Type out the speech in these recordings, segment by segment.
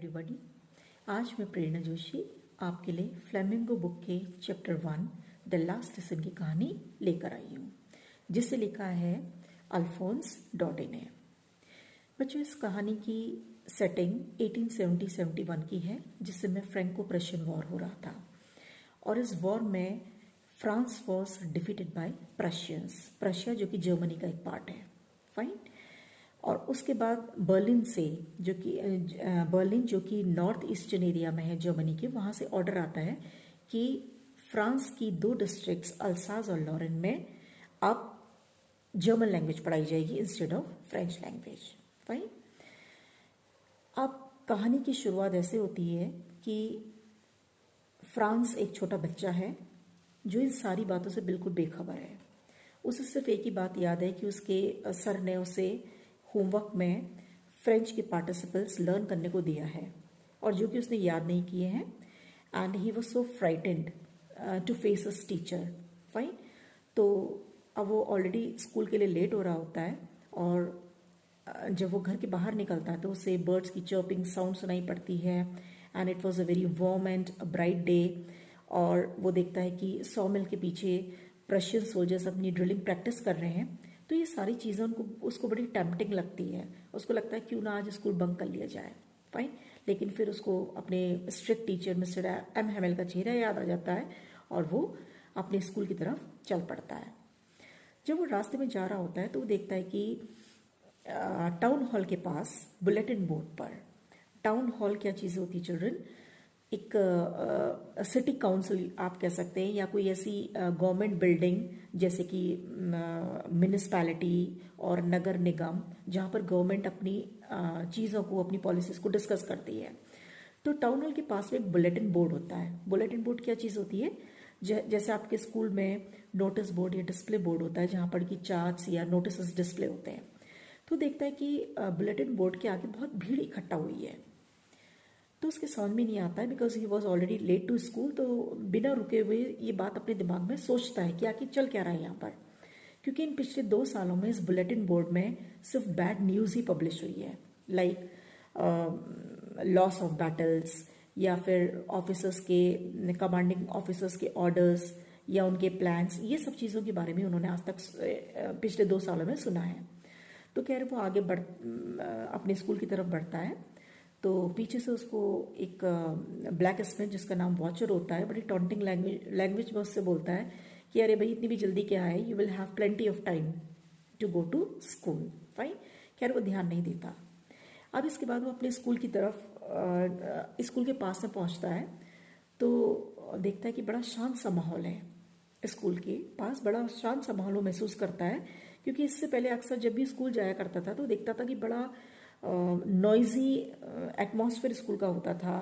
Everybody. आज मैं प्रेरणा जोशी आपके लिए फ्लेमिंगो बुक के चैप्टर 1 द लास्ट लेसन की कहानी लेकर आई हूँ, जिसे लिखा है अल्फोंस डॉडे ने। बच्चों, इस कहानी की सेटिंग 1870-71 की है, जिस समय फ्रैंको प्रशियन वॉर हो रहा था। और इस वॉर में France was defeated by Prussians. Prussia जो कि जर्मनी का एक पार्ट है, फाइन। और उसके बाद बर्लिन से बर्लिन जो कि नॉर्थ ईस्टर्न एरिया में है जर्मनी के, वहाँ से ऑर्डर आता है कि फ्रांस की 2 डिस्ट्रिक्ट्स अल्सास और लॉरेन में अब जर्मन लैंग्वेज पढ़ाई जाएगी instead of French language, fine. अब कहानी की शुरुआत ऐसे होती है कि फ्रांस एक छोटा बच्चा है जो इन सारी बातों से बिल्कुल बेखबर है। उसे सिर्फ एक ही बात याद है कि उसके सर ने उसे होमवर्क में फ्रेंच के पार्टिसिपल्स लर्न करने को दिया है और जो कि उसने याद नहीं किए हैं। And he was so frightened to face us teacher, fine. तो अब वो ऑलरेडी स्कूल के लिए लेट हो रहा होता है और जब वो घर के बाहर निकलता है तो उसे बर्ड्स की चर्पिंग साउंड सुनाई पड़ती है। And it was a very warm and bright day. और वो देखता है कि सॉमिल के पीछे प्रशियन सोल्जर्स अपनी ड्रिलिंग प्रैक्टिस कर रहे हैं। तो ये सारी चीज़ें उसको बड़ी टेम्पटिंग लगती है। उसको लगता है क्यों ना आज स्कूल बंक कर लिया जाए, फाइन। लेकिन फिर उसको अपने strict teacher mister M Hamel का चेहरा याद आ जाता है और वो अपने स्कूल की तरफ चल पड़ता है। जब वो रास्ते में जा रहा होता है तो वो देखता है कि टाउन हॉल के पास बुलेटिन बोर्ड पर, टाउन हॉल क्या चीज़ होती है चिल्ड्रन, एक सिटी काउंसिल आप कह सकते हैं, या कोई ऐसी गवर्नमेंट बिल्डिंग जैसे कि म्यूनिसिपैलिटी और नगर निगम, जहाँ पर गवर्नमेंट अपनी चीज़ों को, अपनी पॉलिसीज़ को डिस्कस करती है। तो टाउन हॉल के पास में एक बुलेटिन बोर्ड होता है। बुलेटिन बोर्ड क्या चीज़ होती है? जैसे आपके स्कूल में नोटिस बोर्ड या डिस्प्ले बोर्ड होता है जहाँ पर कि चार्ट्स या नोटिस डिस्प्ले होते हैं। तो देखता है कि बुलेटिन बोर्ड के आगे बहुत भीड़ इकट्ठा हुई है। तो उसके समझ में नहीं आता है, because he was already late to school. तो बिना रुके हुए ये बात अपने दिमाग में सोचता है कि आखिर चल क्या रहा है यहाँ पर, क्योंकि इन पिछले 2 सालों में इस बुलेटिन बोर्ड में सिर्फ बैड न्यूज़ ही पब्लिश हुई है, लाइक लॉस ऑफ बैटल्स या फिर ऑफिसर्स के, कमांडिंग ऑफिसर्स के ऑर्डर्स या उनके प्लान्स, ये सब चीज़ों के बारे में उन्होंने आज तक पिछले 2 सालों में सुना है। तो कह रहे वो आगे अपने स्कूल की तरफ बढ़ता है। तो पीछे से उसको एक ब्लैक स्मिथ जिसका नाम वॉचर होता है, बड़ी टॉन्टिंग लैंग्वेज में उससे बोलता है कि अरे भाई इतनी भी जल्दी क्या है, you will have plenty of time to go to school, fine. खैर वो ध्यान नहीं देता। अब इसके बाद वो अपने स्कूल की तरफ, स्कूल के पास में पहुंचता है तो देखता है कि बड़ा शांत सा माहौल है। स्कूल के पास बड़ा शांत सा माहौल महसूस करता है, क्योंकि इससे पहले अक्सर जब भी स्कूल जाया करता था तो देखता था कि बड़ा नॉइजी एटमॉस्फेयर स्कूल का होता था,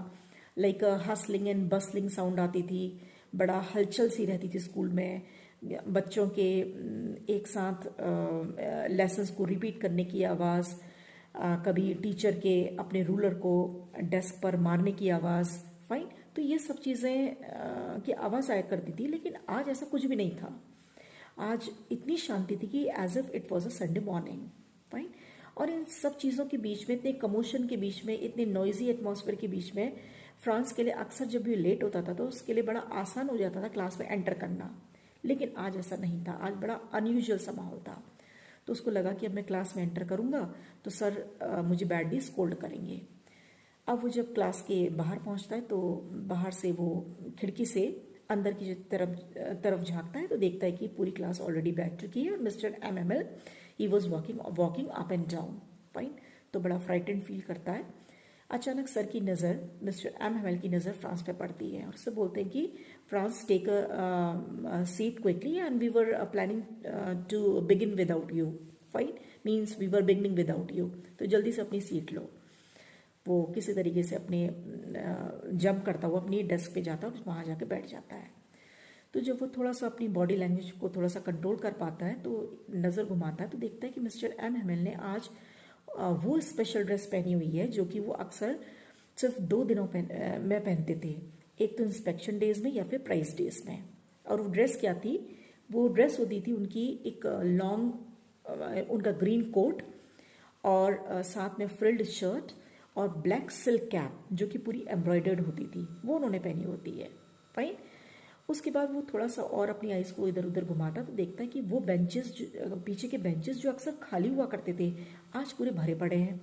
like hustling and bustling sound आती थी, बड़ा हलचल सी रहती थी स्कूल में। बच्चों के एक साथ लेसन्स को रिपीट करने की आवाज़, कभी टीचर के अपने रूलर को डेस्क पर मारने की आवाज़, फाइन। तो ये सब चीज़ें की आवाज़ आया करती थी। लेकिन आज ऐसा कुछ भी नहीं था। आज इतनी शांति थी कि as if it was a Sunday morning, fine. और इन सब चीज़ों के बीच में, इतने कमोशन के बीच में, इतने नॉइजी एटमॉस्फेयर के बीच में, फ्रांस के लिए अक्सर जब भी लेट होता था तो उसके लिए बड़ा आसान हो जाता था क्लास में एंटर करना। लेकिन आज ऐसा नहीं था। आज बड़ा अनयूजुअल सा माहौल था। तो उसको लगा कि अब मैं क्लास में एंटर करूँगा तो सर मुझे बैडली स्कोल्ड करेंगे। अब वो जब क्लास के बाहर पहुँचता है तो बाहर से वो खिड़की से अंदर की तरफ झांकता है तो देखता है कि पूरी क्लास ऑलरेडी बैठ चुकी है और mister MML he was walking up and down, fine. तो बड़ा फ्राइटेंड फील करता है। अचानक सर की नज़र, मिस्टर एमएमएल की नज़र फ्रांस पे पड़ती है और उससे बोलते हैं कि Franz take a seat quickly and we were planning to begin without you, fine. Means we were beginning without you, तो जल्दी से अपनी सीट लो। वो किसी तरीके से अपने जंप करता हुआ अपनी डेस्क पे जाता है और वहाँ जाके बैठ जाता है। तो जब वो थोड़ा सा अपनी बॉडी लैंग्वेज को थोड़ा सा कंट्रोल कर पाता है तो नज़र घुमाता है तो देखता है कि मिस्टर एम हेमेल ने आज वो स्पेशल ड्रेस पहनी हुई है जो कि वो अक्सर सिर्फ 2 दिनों में पहनते थे, एक तो इंस्पेक्शन डेज में या फिर प्राइज डेज में। और वो ड्रेस क्या थी? वो ड्रेस होती थी उनकी एक लॉन्ग, उनका ग्रीन कोट और साथ में फ्रिल्ड शर्ट और ब्लैक सिल्क कैप जो कि पूरी एम्ब्रॉयडर्ड होती थी वो उन्होंने पहनी होती है। फाइन। उसके बाद वो थोड़ा सा और अपनी आइज़ को इधर उधर घुमाता तो देखता है कि वो बेंचेस, पीछे के बेंचेस जो अक्सर खाली हुआ करते थे आज पूरे भरे पड़े हैं,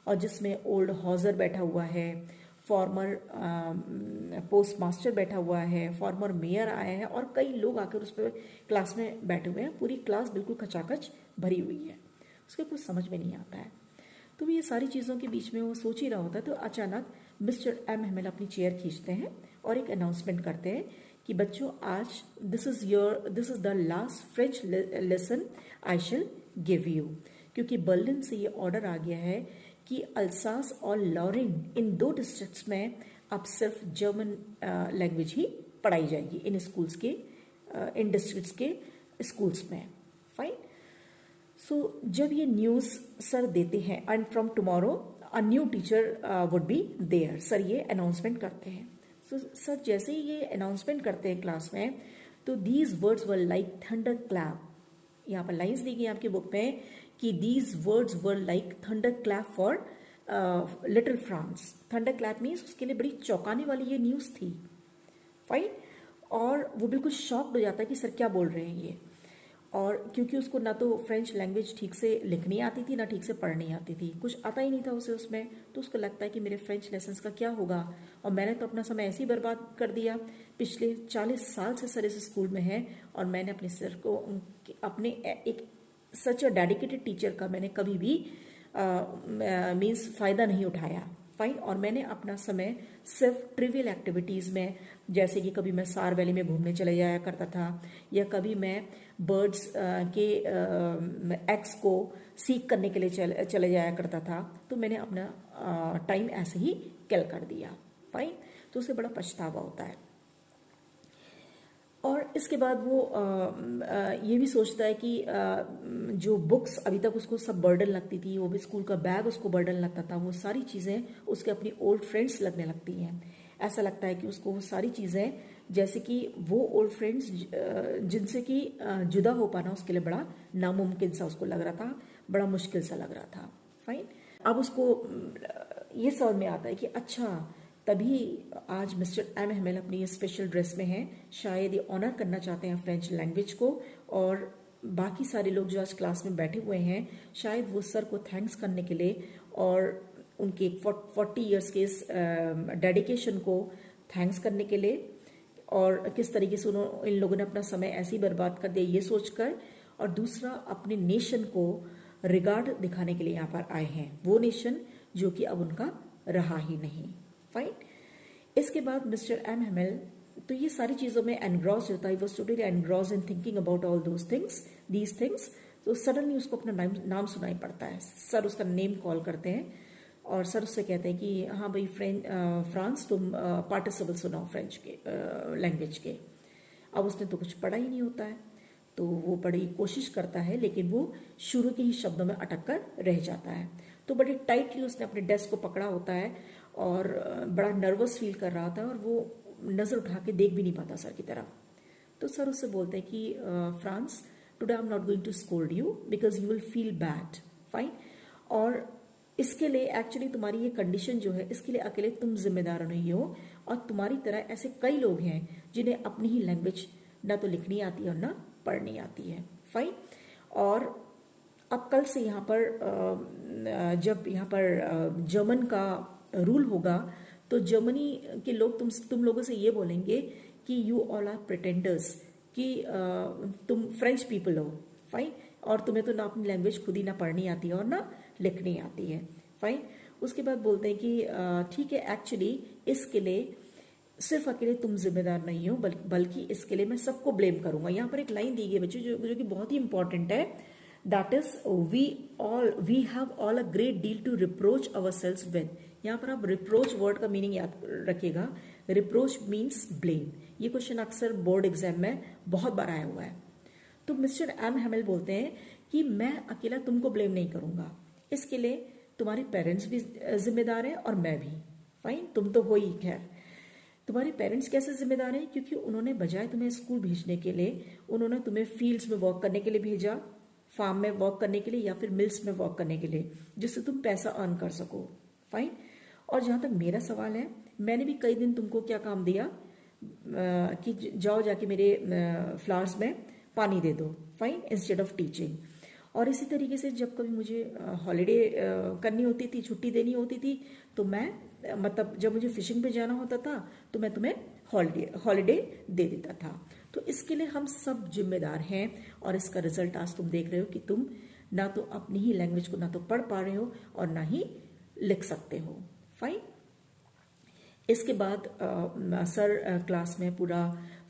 और जिसमें ओल्ड हॉजर बैठा हुआ है, फॉर्मर पोस्ट मास्टर बैठा हुआ है, फॉर्मर मेयर आया है, और कई लोग आकर उस पर क्लास में बैठे हुए हैं। पूरी क्लास बिल्कुल खचाखच भरी हुई है। उसके कुछ समझ में नहीं आता है। तो ये सारी चीज़ों के बीच में वो सोच ही रहा होता है तो अचानक मिस्टर एम हेमल अपनी चेयर खींचते हैं और एक अनाउंसमेंट करते हैं कि बच्चों आज this is the last French lesson I shall give you, क्योंकि बर्लिन से ये ऑर्डर आ गया है कि अल्सास और लॉरेन इन 2 डिस्ट्रिक्ट्स में अब सिर्फ जर्मन लैंग्वेज ही पढ़ाई जाएगी इन स्कूल्स के, इन डिस्ट्रिक्ट्स के स्कूल्स में। फाइन। सो जब ये न्यूज़ सर देते हैं and from tomorrow a new teacher would be there, sir ये अनाउंसमेंट करते हैं। सो सर जैसे ही ये अनाउंसमेंट करते हैं क्लास में तो these words were like thunder clap. यहाँ पर लाइन्स दी गई आपकी बुक में कि these words were like thunder clap for little France. Thunder clap means उसके लिए बड़ी चौंकाने वाली ये न्यूज़ थी। फाइन। और वो बिल्कुल शॉक्ड हो जाता है कि सर क्या बोल रहे हैं ये, और क्योंकि उसको ना तो फ्रेंच लैंग्वेज ठीक से लिखनी आती थी ना ठीक से पढ़नी आती थी, कुछ आता ही नहीं था उसे उसमें, तो उसको लगता है कि मेरे फ्रेंच लेसन्स का क्या होगा, और मैंने तो अपना समय ऐसे ही बर्बाद कर दिया। पिछले 40 साल से सर इस स्कूल में है और मैंने अपने सर को अपने एक सच अ डेडिकेटेड टीचर का मैंने कभी भी मीन्स फ़ायदा नहीं उठाया। फाइन। और मैंने अपना समय सिर्फ ट्रिवियल एक्टिविटीज़ में, जैसे कि कभी मैं सार वैली में घूमने चले जाया करता था, या कभी मैं बर्ड्स के एग्स को सीख करने के लिए चले जाया करता था, तो मैंने अपना टाइम ऐसे ही किल कर दिया। फाइन। तो उसे बड़ा पछतावा होता है। और इसके बाद वो ये भी सोचता है कि जो बुक्स अभी तक उसको सब बर्डन लगती थी, वो भी स्कूल का बैग उसको बर्डन लगता था, वो सारी चीज़ें उसके अपनी ओल्ड फ्रेंड्स लगने लगती हैं। ऐसा लगता है कि उसको वो सारी चीज़ें, जैसे कि वो ओल्ड फ्रेंड्स जिनसे कि जुदा हो पाना उसके लिए बड़ा नामुमकिन सा उसको लग रहा था, बड़ा मुश्किल सा लग रहा था। फाइन। अब उसको ये समझ में आता है कि अच्छा तभी आज मिस्टर एम हेमल अपनी ये स्पेशल ड्रेस में हैं, शायद ये ऑनर करना चाहते हैं फ्रेंच लैंग्वेज को, और बाकी सारे लोग जो आज क्लास में बैठे हुए हैं शायद वो सर को थैंक्स करने के लिए और उनके 40 इयर्स के इस डेडिकेशन को थैंक्स करने के लिए, और किस तरीके से इन लोगों ने अपना समय ऐसे ही बर्बाद कर दिया ये सोचकर, और दूसरा अपने नेशन को रिगार्ड दिखाने के लिए यहाँ पर आए हैं, वो नेशन जो कि अब उनका रहा ही नहीं। फाइन। इसके बाद मिस्टर एम हेमल तो ये सारी चीज़ों में एनग्रॉस होता है, वो totally engross in thinking about all those things, these things. तो सडनली उसको अपना नाम सुनाई पड़ता है। सर उसका नेम कॉल करते हैं और सर उससे कहते हैं कि हाँ भाई फ्रांस तुम पार्टिसिपल सुनाओ फ्रेंच के लैंग्वेज के। अब उसने तो कुछ पढ़ा ही नहीं होता है, तो वो बड़ी कोशिश करता है लेकिन वो शुरू के ही शब्दों में अटक कर रह जाता है। तो बड़े टाइटली उसने अपने डेस्क को पकड़ा होता है और बड़ा नर्वस फील कर रहा था, और वो नज़र उठा के देख भी नहीं पाता सर की तरफ। तो सर उससे बोलते हैं कि Franz today I am not going to scold you because you will feel bad. Fine. और इसके लिए एक्चुअली तुम्हारी ये कंडीशन जो है इसके लिए अकेले तुम जिम्मेदार नहीं हो, और तुम्हारी तरह ऐसे कई लोग हैं जिन्हें अपनी ही लैंग्वेज ना तो लिखनी आती है और ना पढ़नी आती है। फाइन। और अब कल से यहाँ पर जब यहाँ पर जर्मन का रूल होगा तो जर्मनी के लोग तुम लोगों से ये बोलेंगे कि यू ऑल आर प्रिटेंडर्स, कि तुम फ्रेंच पीपल हो। फाइन। और तुम्हें तो ना अपनी लैंग्वेज खुद ही ना पढ़नी आती है और ना लिखनी आती है। फाइन। उसके बाद बोलते हैं कि ठीक है एक्चुअली इसके लिए सिर्फ अकेले तुम जिम्मेदार नहीं हो बल्कि इसके लिए मैं सबको ब्लेम करूंगा। यहाँ पर एक लाइन दी गई बच्चों जो कि बहुत ही इंपॉर्टेंट है, that is we have all a great deal to reproach ourselves with. यहाँ पर आप रिप्रोच वर्ड का मीनिंग याद रखिएगा। Reproach means blame. ये क्वेश्चन अक्सर बोर्ड एग्जाम में बहुत बार आया हुआ है। तो मिस्टर एम हेमल बोलते हैं कि मैं अकेला तुमको ब्लेम नहीं करूंगा, इसके लिए तुम्हारे पेरेंट्स भी जिम्मेदार हैं और मैं भी। फाइन। तुम तो हो ही, खैर तुम्हारे पेरेंट्स कैसे जिम्मेदार हैं, क्योंकि उन्होंने बजाय तुम्हें स्कूल भेजने के लिए उन्होंने तुम्हें फील्ड्स में वर्क करने के लिए भेजा, फार्म में वर्क करने के लिए या फिर मिल्स में वर्क करने के लिए, जिससे तुम पैसा अर्न कर सको। फाइन। और जहाँ तक मेरा सवाल है, मैंने भी कई दिन तुमको क्या काम दिया कि जाओ जाके मेरे फ्लावर्स में पानी दे दो, फाइन, इंस्टेड ऑफ टीचिंग। और इसी तरीके से जब कभी मुझे हॉलीडे करनी होती थी, छुट्टी देनी होती थी, तो मैं मतलब जब मुझे फिशिंग पे जाना होता था तो मैं तुम्हें हॉलीडे दे देता था। तो इसके लिए हम सब जिम्मेदार हैं, और इसका रिजल्ट आज तुम देख रहे हो कि तुम ना तो अपनी ही लैंग्वेज को ना तो पढ़ पा रहे हो और ना ही लिख सकते हो, फाइन। इसके बाद सर क्लास में पूरा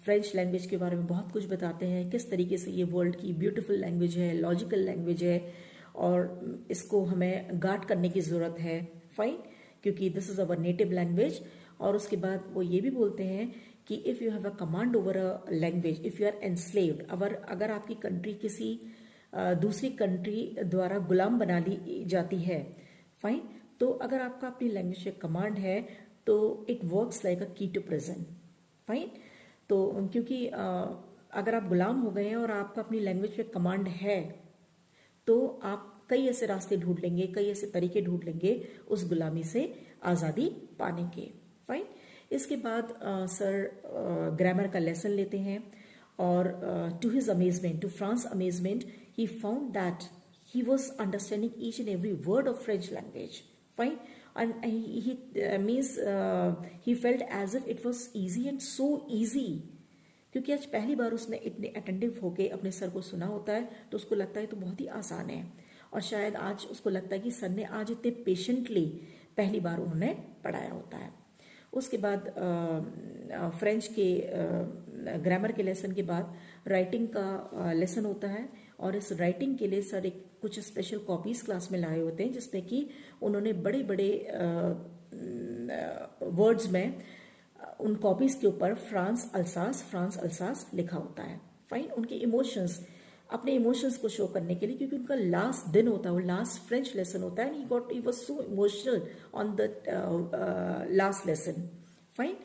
फ्रेंच लैंग्वेज के बारे में बहुत कुछ बताते हैं, किस तरीके से ये वर्ल्ड की ब्यूटीफुल लैंग्वेज है, लॉजिकल लैंग्वेज है, और इसको हमें गार्ड करने की ज़रूरत है, फाइन, क्योंकि this is our native language. और उसके बाद वो ये भी बोलते हैं कि if you have a command over a language, if you are enslaved, अगर आपकी कंट्री किसी दूसरी कंट्री द्वारा गुलाम बना ली जाती है, फाइन, तो अगर आपका अपनी लैंग्वेज पे कमांड है तो इट वर्क्स लाइक अ की टू प्रिजन, फाइन। तो क्योंकि अगर आप गुलाम हो गए हैं और आपका अपनी लैंग्वेज पे कमांड है, तो आप कई ऐसे रास्ते ढूंढ लेंगे, कई ऐसे तरीके ढूंढ लेंगे उस गुलामी से आज़ादी पाने के, फाइन। इसके बाद सर ग्रामर का लेसन लेते हैं, और to his amazement, to France amazement, he found that he was understanding each and every word of French language, fine, and he felt as if it was easy and so easy, क्योंकि आज पहली बार उसने इतने attentive होके अपने sir को सुना होता है, तो उसको लगता है तो बहुत ही आसान है, और शायद आज उसको लगता है कि सर ने आज इतने पेशेंटली पहली बार उन्होंने पढ़ाया होता है। उसके बाद फ्रेंच के ग्रामर के लेसन के बाद राइटिंग का लेसन होता है, और इस राइटिंग के लिए सर एक कुछ स्पेशल कॉपीज क्लास में लाए होते हैं, जिसमें कि उन्होंने बड़े बड़े वर्ड्स में उन कॉपीज के ऊपर फ्रांस अल्सास लिखा होता है, फाइन। उनके इमोशंस, अपने इमोशंस को शो करने के लिए, क्योंकि उनका लास्ट दिन होता है, वो लास्ट फ्रेंच लेसन होता है, and he was so emotional on the last lesson, fine.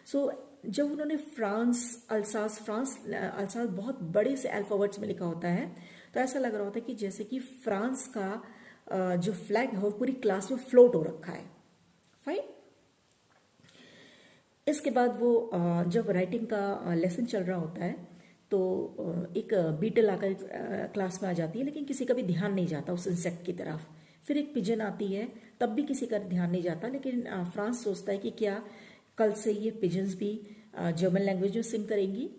So जब उन्होंने फ्रांस अल्सास बहुत बड़े से अल्फाबेट्स में लिखा होता है, तो ऐसा लग रहा होता है कि जैसे कि फ्रांस का जो फ्लैग है वो पूरी क्लास में फ्लोट हो रखा है, फाइन। इसके बाद वो जब राइटिंग का लेसन चल रहा होता है, तो एक बीटल आकर क्लास में आ जाती है, लेकिन किसी का भी ध्यान नहीं जाता उस इंसेक्ट की तरफ। फिर एक पिजन आती है, तब भी किसी का ध्यान नहीं जाता, लेकिन फ्रांस सोचता है कि क्या कल से ये पिजन्स भी जर्मन लैंग्वेज में सिंग करेंगी,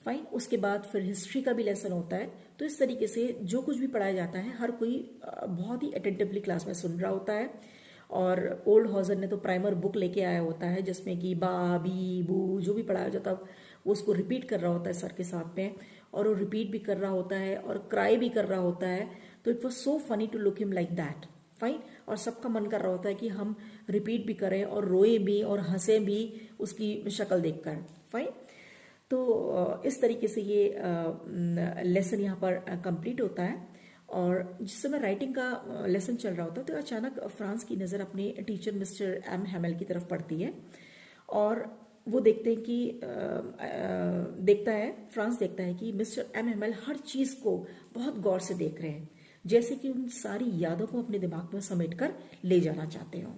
फाइन। उसके बाद फिर हिस्ट्री का भी लेसन होता है। तो इस तरीके से जो कुछ भी पढ़ाया जाता है, हर कोई बहुत ही अटेंटिवली क्लास में सुन रहा होता है। और ओल्ड हॉजर ने तो प्राइमर बुक लेके आया होता है, जिसमें कि बा बी बू जो भी पढ़ाया जाता है वो उसको रिपीट कर रहा होता है सर के साथ में, और वो रिपीट भी कर रहा होता है और क्राई भी कर रहा होता है। तो it was so funny to look him like that, fine. और सबका मन कर रहा होता है कि हम रिपीट भी करें और रोए भी और हंसे भी उसकी शक्ल देखकर, फाइन। तो इस तरीके से ये लेसन यहाँ पर कंप्लीट होता है। और जिस समय राइटिंग का लेसन चल रहा होता है, तो अचानक फ्रांस की नज़र अपने टीचर मिस्टर एम हैमेल की तरफ पड़ती है, और वो फ्रांस देखता है कि मिस्टर एम हैमेल हर चीज़ को बहुत गौर से देख रहे हैं, जैसे कि उन सारी यादों को अपने दिमाग में समेट कर ले जाना चाहते हो,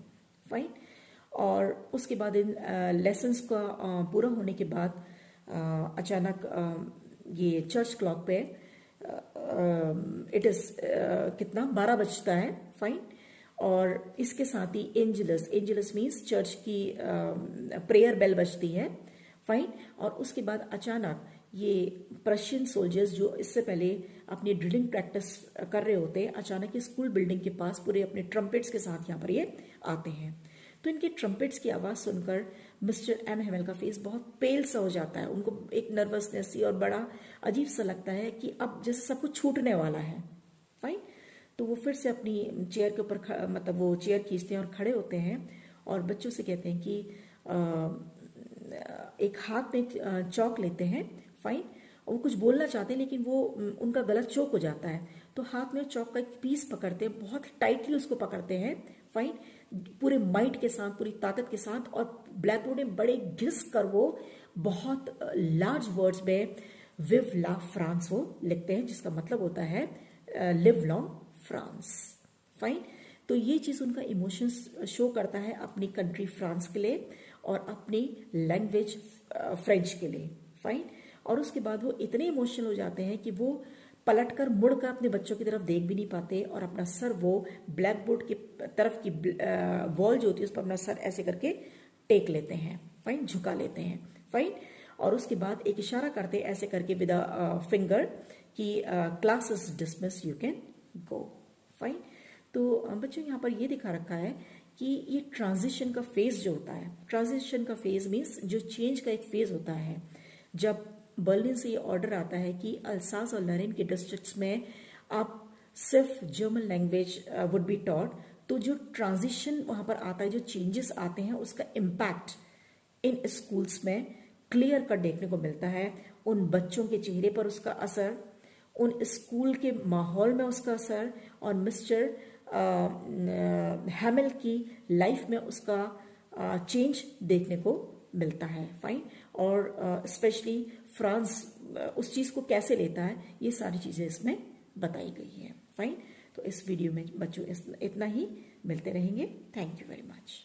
फाइन। और उसके बाद इन लेसन्स का पूरा होने के बाद अचानक ये चर्च क्लॉक पे इट इज़ कितना 12 बजता है, फाइन। और इसके साथ ही एंजलस मीन्स चर्च की प्रेयर बेल बजती है, फाइन। और उसके बाद अचानक ये प्रशियन सोल्जर्स जो इससे पहले अपनी ड्रिलिंग प्रैक्टिस कर रहे होते हैं, अचानक स्कूल बिल्डिंग के पास पूरे अपने ट्रम्पेट्स के साथ यहाँ पर ये आते हैं। तो इनके ट्रम्पेट्स की आवाज़ सुनकर मिस्टर एम हैमेल का फेस बहुत पेल सा हो जाता है। उनको एक नर्वसनेस सी और बड़ा अजीब सा लगता है कि अब जैसे सब कुछ छूटने वाला है, फाइन। तो वो फिर से अपनी चेयर के ऊपर मतलब वो चेयर खींचते हैं और खड़े होते हैं, और बच्चों से कहते हैं कि एक हाथ में चौक लेते हैं, फाइन। और वो कुछ बोलना चाहते हैं, लेकिन वो उनका गला चौक हो जाता है। तो हाथ में चौक का एक पीस पकड़ते हैं, बहुत टाइटली उसको पकड़ते हैं, फाइन, पूरे माइट के साथ, पूरी ताकत के साथ। और ब्लैक बोर्ड में बड़े घिस कर वो बहुत लार्ज वर्ड्स में विव ला फ्रांस वो लिखते हैं, जिसका मतलब होता है लिव लॉन्ग फ्रांस, फाइन। तो तो ये चीज़ उनका इमोशंस शो करता है अपनी कंट्री फ्रांस के लिए और अपनी लैंग्वेज फ्रेंच के लिए। फाइन। और उसके बाद वो इतने इमोशनल हो जाते हैं कि वो पलटकर मुड़कर अपने बच्चों की तरफ देख भी नहीं पाते और अपना सर वो ब्लैक बोर्ड की तरफ की वॉल जो होती है उस पर अपना सर ऐसे करके टेक लेते हैं। फाइन, झुका लेते हैं। फाइन। और उसके बाद एक इशारा करते हैं ऐसे करके विद फिंगर कि class is dismiss, you can go. Fine. तो बच्चों यहाँ पर ये दिखा रखा है कि ये ट्रांजिशन का फेज जो होता है, ट्रांजिशन का फेज मीन्स जो चेंज का एक फेज होता है, जब बर्लिन से ये ऑर्डर आता है कि अल्सास और लॉरेन के डिस्ट्रिक्ट्स में आप सिर्फ German language would be taught, तो जो ट्रांजिशन वहाँ पर आता है, जो चेंजेस आते हैं, उसका इम्पैक्ट इन स्कूल्स में क्लियर कट देखने को मिलता है। उन बच्चों के चेहरे पर उसका असर, उन स्कूल के माहौल में उसका असर, और मिस्टर हैमिल की लाइफ में उसका चेंज देखने को मिलता है। फाइन। और स्पेशली फ्रांस उस चीज़ को कैसे लेता है, ये सारी चीज़ें इसमें बताई गई है। फाइन। तो इस वीडियो में बच्चों इतना ही, मिलते रहेंगे। Thank you very much.